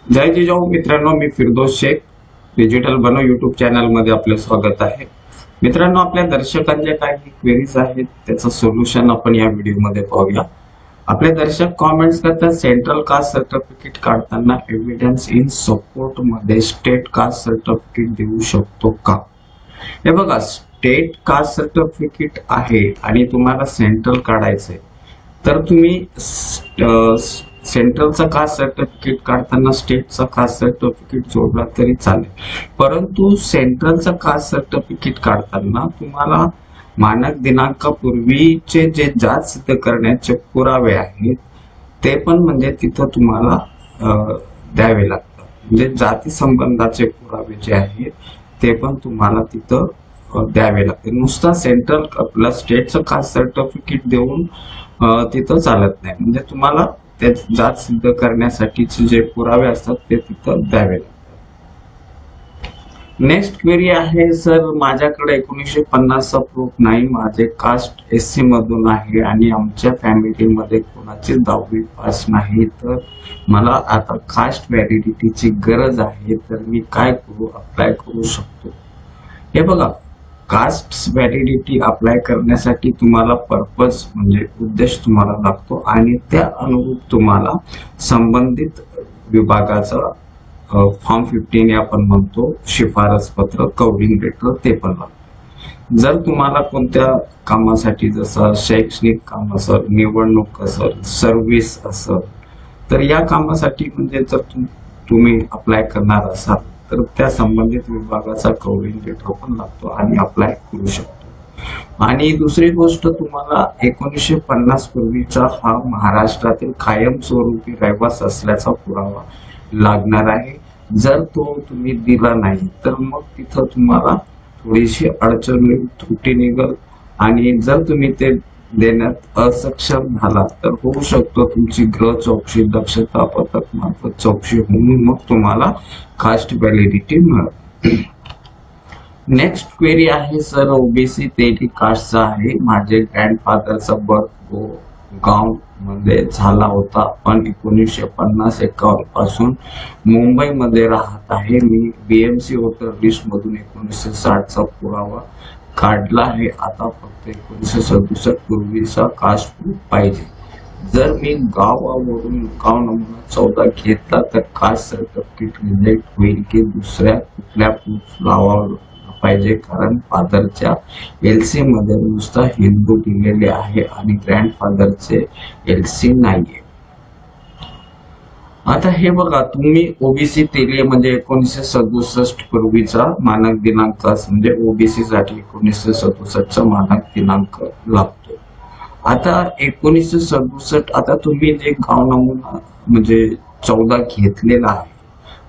जय जिजाऊ मित्रांनो, मी फिरदोस शेख. डिजिटल बनव YouTube channel मध्ये आपले स्वागत आहे. मित्रांनो, आपल्या दर्शकांच्या काही क्वेरीज आहेत, त्याचं सोल्युशन आपण या व्हिडिओमध्ये पाहूया. आपले दर्शक कॉमेंट्स करतात, सेंट्रल कास्ट सर्टिफिकेट काढताना एव्हिडन्स इन सपोर्ट मध्ये स्टेट कास्ट सर्टिफिकेट देऊ शकतो का? हे बघा, स्टेट कास्ट सर्टिफिकेट आहे आणि तुम्हाला सेंट्रल काढायचंय, तर तुम्ही सेंट्रलचा कास्ट सर्टिफिकेट काढताना स्टेटचा कास्ट सर्टिफिकेट जोडला तरी चालेल. परंतु सेंट्रलचा कास्ट सर्टिफिकेट काढताना तुम्हाला मानक दिनांकापूर्वीचे जे जात सिद्ध करण्याचे पुरावे आहेत ते पण म्हणजे तिथं तुम्हाला द्यावे लागतात. म्हणजे जाती संबंधाचे पुरावे जे आहेत ते पण तुम्हाला तिथं द्यावे लागते. नुसता सेंट्रल आपला स्टेटचं कास्ट सर्टिफिकेट देऊन तिथं चालत नाही. म्हणजे तुम्हाला ते जात सिद्ध करण्यासाठीचे जे पुरावे असतात ते तिथं द्यावे लागतात. नेक्स्ट क्वेरी आहे, सर माझ्याकडे 1950चा प्रूफ नाही, माझे कास्ट एससी मधून आहे आणि आमच्या फॅमिलीमध्ये कोणाची 10वी पास नाही, तर मला आता कास्ट व्हॅलिडिटीची गरज आहे, तर मी काय करू, अप्लाय करू शकतो? हे बघा, कास्ट व्हॅलिडिटी अप्लाय करण्यासाठी तुम्हाला पर्पज म्हणजे उद्देश तुम्हाला लागतो आणि त्या अनुरूप तुम्हाला संबंधित विभागाचा फॉर्म 15 आपण म्हणतो शिफारस पत्र, कव्हरिंग लेटर, ते पण लागतं. जर तुम्हाला कोणत्या कामासाठी, जसं शैक्षणिक काम असेल, निवडणूक असेल, सर्व्हिस असेल, तर या कामासाठी म्हणजे जर तुम्ही अप्लाय करणार असाल तर त्या संबंधित विभागाचा कव्हरिंग लेटर पण लागतो आणि अप्लाय करू शकतो. आणि दुसरी गोष्ट, तुम्हाला 1950 पूर्वीचा हा महाराष्ट्रातील कायमस्वरूपी रहिवास असल्याचा पुरावा लागणार आहे. जर तो तुम्ही दिला नाही तर मग तिथं तुम्हाला थोडीशी अडचण, त्रुटी निघल आणि जर तुम्ही ते देण्यात असक्षम झाला तर होऊ शकतो तुमची गृह चौकशी, दक्षता पथक मार्फत चौकशी होऊन मग तुम्हाला कास्ट व्हॅलिडिटी मिळेल. नेक्स्ट क्वेरी आहे, सर ओबीसी 33 कास्टचा आहे, माझे ग्रँडफादरचा बर्थ गाव मध्ये झाला होता, पण 1950-51 पासून मुंबईमध्ये राहत आहे. मी बीएमसी वोटर लिस्ट मधून 1960चा पुरावा काढला आहे, आता फक्त 1967 पूर्वीचा कास्ट प्रूफ पाहिजे. जर मी गावावरून गाव नमुना 14 घेतला तर कास्ट सर्टिफिकेट रिजेक्ट होईल की दुसऱ्या कुठल्या प्रूफ लावावं पाहिजे? कारण फादरच्या एलसी मध्ये नुसता हिंदू दिलेले आहे आणि ग्रँडफादरचे एलसी नाहीये. आता हे बघा, तुम्ही ओबीसी 13 म्हणजे 1967 पूर्वीचा मानक दिनांक, म्हणजे ओबीसी साठी 1967चा मानक दिनांक लागतो. आता 1967, आता तुम्ही जे गाव नमुना म्हणजे 14 घेतलेला आहे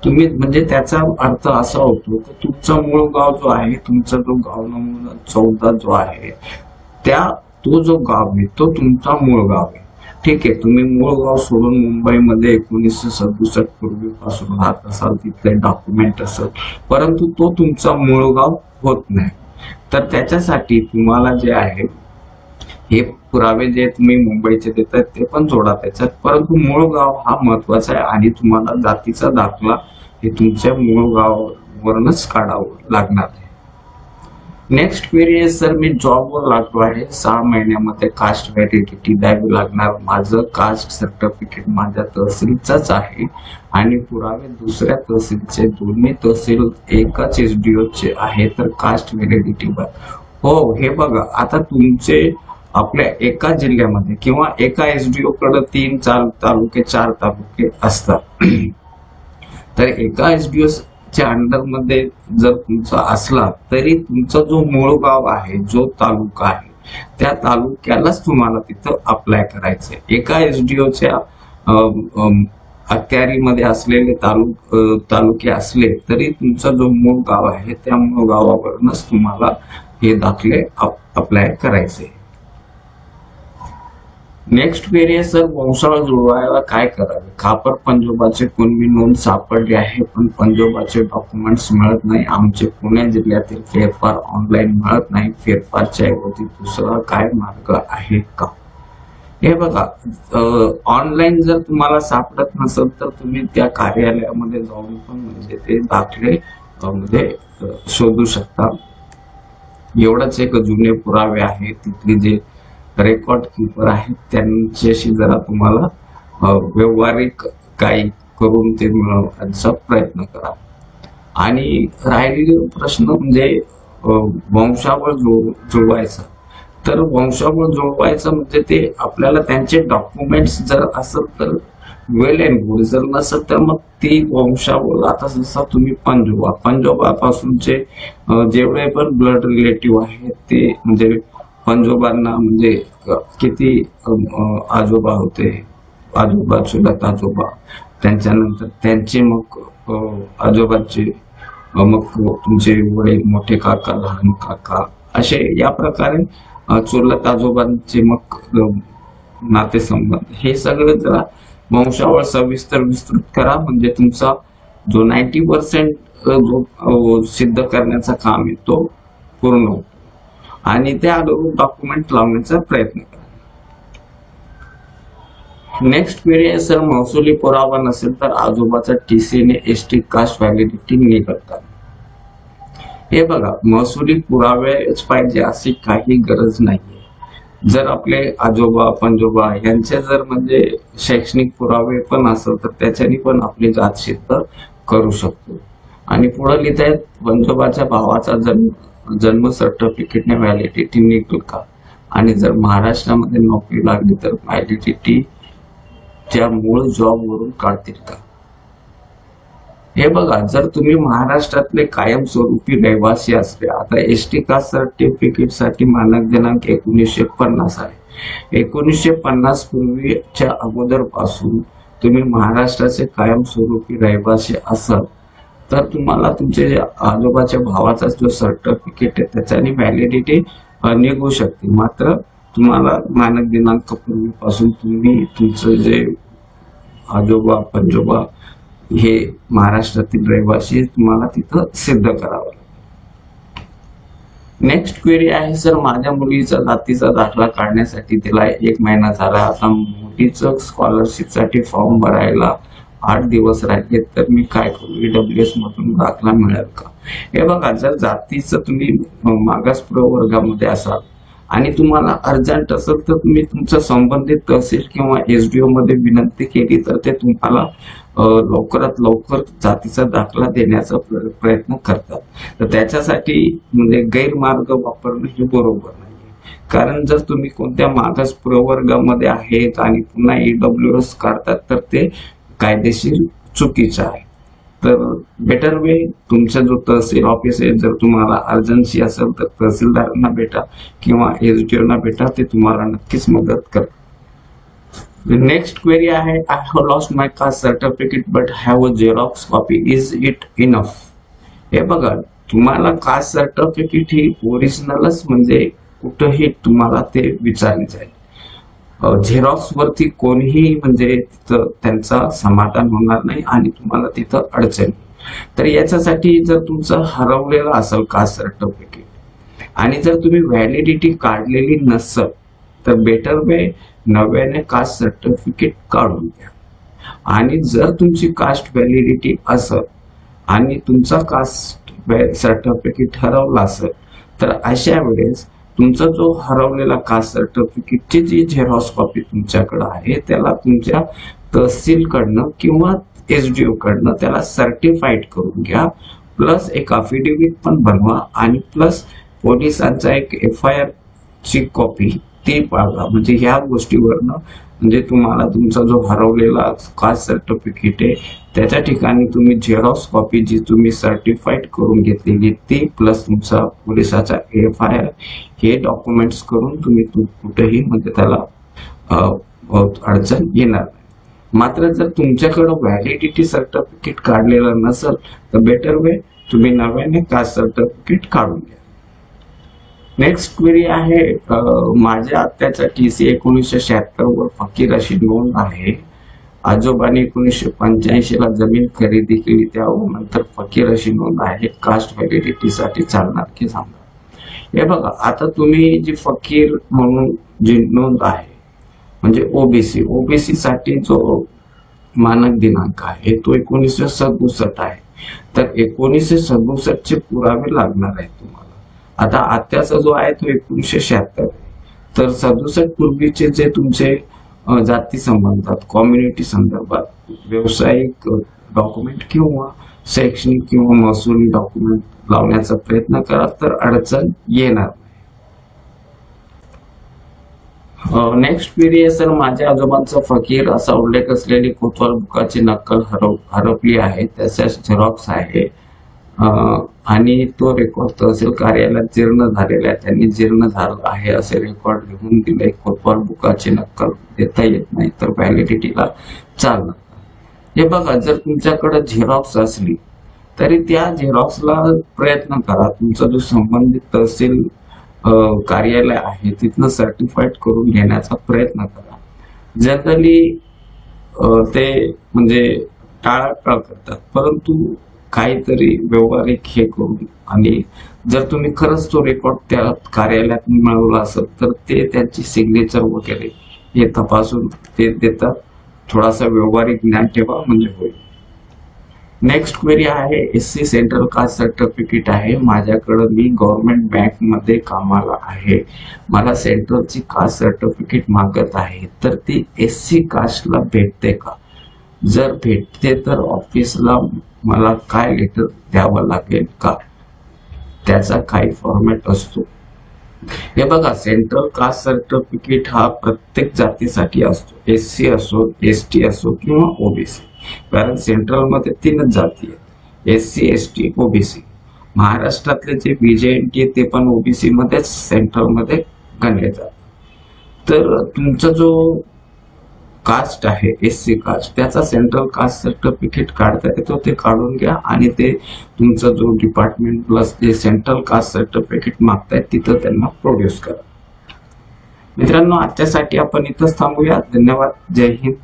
तुम्ही, म्हणजे त्याचा अर्थ असा होतो की तुमचा मूळ गाव जो आहे, तुमचा जो गाव नमुना 14 जो आहे, तो जो गाव आहे तो तुमचा मूळ गाव आहे. ठीक आहे, तुम्ही मूळ गाव सोडून मुंबईमध्ये 1967 पूर्वीपासून राहत असाल, तिथले डॉक्युमेंट असेल, परंतु तो तुमचा मूळ गाव होत नाही. तर त्याच्यासाठी तुम्हाला जे आहे हे पुरावे जे तुम्ही मुंबईचे देतात ते पण जोडा त्याच्यात, परंतु मूळ गाव हा महत्वाचा आहे आणि तुम्हाला जातीचा दाखला हे तुमच्या मूळ गावावरूनच काढावं लागणार आहे. नेक्स्ट क्वेरी आहे, सर मी जॉबवर लागलो आहे, 6 महिन्यामध्ये कास्ट व्हॅलिडिटी द्यावी लागणार, माझं कास्ट सर्टिफिकेट माझ्या तहसीलचाच आहे आणि पुरावे दुसऱ्या तहसीलचे, दोन्ही तहसील एकाच एसडीओ चे आहे, तर कास्ट व्हॅलिडिटी हो. हे बघा, आता तुमचे आपल्या एका जिल्ह्यामध्ये किंवा एका एसडीओ कडे 3-4 तालुके, 4 तालुके असतात, तर एका एसडीओ च्या अंडर मध्ये जर तुमचा असला तरी तुमचा जो मूळ गाव आहे, जो तालुका आहे, त्या तालुक्यालाच तुम्हाला तिथं अप्लाय करायचंय. एका एसडीओच्या अखत्यारीमध्ये असलेले तालुके असले तरी तुमचा जो मूळ गाव आहे त्या मूळ गावावरूनच तुम्हाला हे दाखले अप्लाय करायचे. नेक्स्ट क्वेरी आहे, सर वंशावळ जुळवायला काय करावे? खापर पंजोबाचे कुणबी नोंद सापडली आहे, पण पंजोबाचे डॉक्युमेंट्स मिळत नाही. आमचे पुणे जिल्ह्यातील फेरफार ऑनलाईन मिळत नाही. फेरफारच्या ऐवजी दुसरा काय मार्ग आहे का? हे बघा, ऑनलाईन जर तुम्हाला सापडत नसेल तर तुम्ही त्या कार्यालयामध्ये जाऊन पण म्हणजे ते दाखले म्हणजे शोधू शकता. एवढंच एक जुने पुरावे आहेत, तिथले जे रेकॉर्ड कीपर आहेत त्यांच्याशी जरा तुम्हाला व्यवहारिक काही करून ते मिळवण्याचा प्रयत्न करा. आणि राहिलेले प्रश्न म्हणजे वंशावळ जुळवायचा. तर वंशावळ जुळवायचं म्हणजे ते आपल्याला त्यांचे डॉक्युमेंट्स जर असेल तर वेल अँड गुड, जर नसेल तर मग ती वंशावळ, आता जसं तुम्ही पंजोबापासूनचे जेवढे पण ब्लड रिलेटिव्ह आहेत ते म्हणजे पंजोबांना म्हणजे किती आजोबा होते, आजोबा, चुलत आजोबा, त्यांच्यानंतर त्यांचे मग आजोबाचे, मग तुमचे वडील, मोठे काका, लहान काका, असे या प्रकारे चुलत आजोबांचे मग नातेसंबंध, हे सगळं जरा वंशावळ सविस्तर विस्तृत करा. म्हणजे तुमचा जो 90% जो सिद्ध करण्याचा काम आहे तो पूर्ण होतो. आणि त्या अनुरूप डॉक्युमेंट लावण्याचा प्रयत्न करा. नेक्स्ट क्वेरी आहे सर, महसुली पुरावा नसेल तर आजोबाचा टीसीने एसटी कास्ट व्हॅलिडिटी निघत का? हे बघा, महसुली पुरावेच पाहिजे अशी काही गरज नाहीये. जर आपले आजोबा पंजोबा यांचे जर म्हणजे शैक्षणिक पुरावे पण असेल तर त्याच्यानी पण आपली जात सिद्ध करू शकतो. आणि पुढे लिहित आहेत, पंजोबाच्या भावाचा जन्म सर्टिफिकेटने व्हॅलिडिटी निघेल का? आणि जर महाराष्ट्रामध्ये नोकरी लागली तर व्हॅलिडिटी त्या मूळ जॉब वरून काढतील का? हे बघा, जर तुम्ही महाराष्ट्रातले कायमस्वरूपी रहिवासी असले, आता एसटी कास्ट सर्टिफिकेट साठी मानक दिनांक 1950 आहे. 1950 पूर्वीच्या अगोदर पासून तुम्ही महाराष्ट्राचे कायमस्वरूपी रहिवासी असाल तर तुम्हाला तुमचे जे आजोबाच्या भावाचा जो सर्टिफिकेट आहे त्याच्याने व्हॅलिडिटी निघू शकते. मात्र तुम्हाला मानक दिनांक पूर्वीपासून तुम्ही तुमचं जे आजोबा पंजोबा हे महाराष्ट्रातील रहिवासी तुम्हाला तिथं सिद्ध करावं. नेक्स्ट क्वेरी आहे सर, माझ्या मुलीचा जातीचा दाखला काढण्यासाठी तिला 1 महिना झाला, आता मुलीचं स्कॉलरशिपसाठी फॉर्म भरायला 8 दिवस राहिले, तर मी काय करू? ईडब्ल्यूएस मधून दाखला मिळेल का? हे बघा, जर जातीचं तुम्ही मागास प्रवर्गामध्ये असाल आणि तुम्हाला अर्जंट असेल तर तुम्ही तुमच्या संबंधित तहसील किंवा एसडीओ मध्ये विनंती केली तर ते तुम्हाला लवकरात लवकर जातीचा दाखला देण्याचा प्रयत्न करतात. तर त्याच्यासाठी म्हणजे गैरमार्ग वापरणं हे बरोबर नाही. कारण जर तुम्ही कोणत्या मागास प्रवर्गामध्ये आहेत आणि पुन्हा ईडब्ल्यूएस काढतात तर ते कायदेशीर चुकीचं आहे. तर बेटर वे, तुमचा जो तहसील ऑफिस आहे, जर तुम्हाला अर्जन्सी असेल तर तहसीलदारांना भेटा किंवा एसडीओना भेटा, ते तुम्हाला नक्कीच मदत करतात. नेक्स्ट क्वेरी आहे, I have lost my caste certificate but have a xerox copy, is it enough? हे बघा, तुम्हाला कास्ट सर्टिफिकेट ही ओरिजिनलच म्हणजे कुठेही तुम्हाला ते विचारले जाईल. झेरॉक्स वरती कोणीही म्हणजे तिथं त्यांचा समाधान होणार नाही आणि तुम्हाला तिथं अडचण. तर याच्यासाठी जर तुमचं हरवलेलं असेल कास्ट सर्टिफिकेट आणि जर तुम्ही व्हॅलिडिटी काढलेली नसेल तर बेटर वे नव्याने कास्ट सर्टिफिकेट काढून घ्या. आणि जर तुमची कास्ट व्हॅलिडिटी असेल आणि तुमचा कास्ट सर्टिफिकेट हरवला असेल तर अशा वेळेस तुमचा जो हरवलेला कास्ट सर्टिफिकेटची जी झेरॉक्स कॉपी तुमच्याकडे आहे त्याला तुमच्या तहसीलकडनं किंवा एसडीओ कडनं त्याला सर्टिफाईड करून घ्या. प्लस एक अफिडेव्हिट पण बनवा आणि प्लस पोलिसांचा एक FIR ची कॉपी ती पाळवा. म्हणजे ह्या गोष्टीवरनं म्हणजे तुम्हाला तुमचा जो हरवलेला कास्ट सर्टिफिकेट आहे त्याच्या ठिकाणी तुम्ही झेरॉक्स कॉपी जी तुम्ही सर्टिफाईड करून घेतलेली ती प्लस तुमचा पोलिसाचा FIR हे डॉक्युमेंट्स करून तुम्ही कुठेही म्हणजे त्याला अडचण येणार नाही. मात्र जर तुमच्याकडे व्हॅलिडिटी सर्टिफिकेट काढलेलं नसेल तर बेटर वे तुम्ही नव्याने कास्ट सर्टिफिकेट काढून घ्या. नेक्स्ट क्वेरी आहे, माझ्या आत्याचा TC 1976 वर फकीर अशी नोंद आहे. आजोबांनी 1985 ला जमीन खरेदी केली, त्यानंतर फकीर अशी नोंद आहे. कास्ट व्हॅलिडिटी साठी चालणार की सांगा? हे बघा, आता तुम्ही जी फकीर म्हणून जी नोंद आहे म्हणजे ओबीसी साठी जो मानक दिनांक आहे तो 1967 आहे. तर 1967 चे पुरावे लागणार आहेत तुम्हाला. आता आत्याचा जो आहे तो 1976 आहे. तर 67 पूर्वीचे जे तुमचे जाती संबंधात, कम्युनिटी संदर्भात व्यावसायिक डॉक्युमेंट किंवा शैक्षणिक किंवा महसुली डॉक्युमेंट लावण्याचा प्रयत्न करा, तर अडचण येणार. नेक्स्ट क्वेरी आहे सर, माझ्या आजोबांचा फकीर असा उल्लेख असलेली कोतवाल बुकाची नक्कल हरपली आहे, त्याचा झेरॉक्स आहे आणि तो रेकॉर्ड तहसील कार्यालयात जीर्ण झालेला आहे. त्यांनी जीर्ण झाला आहे असे रेकॉर्ड लिहून दिले. कोतवाल बुकाची नक्कल देता येत नाही तर व्हॅलिडिटीला चालणार. हे बघा, जर तुमच्याकडे झेरॉक्स असली तरी त्या झेरॉक्सला प्रयत्न करा, तुमचा जो संबंधित तहसील कार्यालय आहे तिथनं सर्टिफाईड करून घेण्याचा प्रयत्न करा. जनरली ते म्हणजे टाळाटाळ करतात, परंतु काहीतरी व्यवहारिक हे करून, आणि जर तुम्ही खरंच तो रेकॉर्ड त्या कार्यालयात मिळवला असेल तर ते त्यांची सिग्नेचर वगैरे हे तपासून ते देतात. थोडासा व्यवहारिक ज्ञान ठेवा म्हणजे होईल. नेक्स्ट क्वेरी आहे, एससी सेंट्रल कास्ट सर्टिफिकेट आहे माझ्याकडे, मी गव्हर्नमेंट बँक मध्ये कामाला आहे, मला सेंट्रलची कास्ट सर्टिफिकेट मागत आहे, तर ती एससी कास्टला भेटते का? जर भेटते तर ऑफिसला मला काय लेटर द्यावं लागेल का? त्याचा काही फॉर्मॅट असतो? हे बघा, सेंट्रल कास्ट सर्टिफिकेट हा प्रत्येक जातीसाठी असतो, एससी असो, एसटी असो किंवा ओबीसी. कारण सेंट्रल मध्ये 3च जाती आहेत, एससी, एसटी, ओबीसी. महाराष्ट्रातले जे बीजेएनटी आहे ते पण ओबीसी मध्येच सेंट्रल मध्ये गणले जातात. तर तुमचा जो कास्ट आहे एससी कास्ट, त्याचा सेंट्रल कास्ट सर्टिफिकेट काढता येतो, ते काढून घ्या आणि ते तुमचा जो डिपार्टमेंट प्लस जे सेंट्रल कास्ट सर्टिफिकेट मागतायत तिथं त्यांना प्रोड्यूस करा. मित्रांनो, आजच्यासाठी आपण इथंच थांबूया. धन्यवाद. जय हिंद.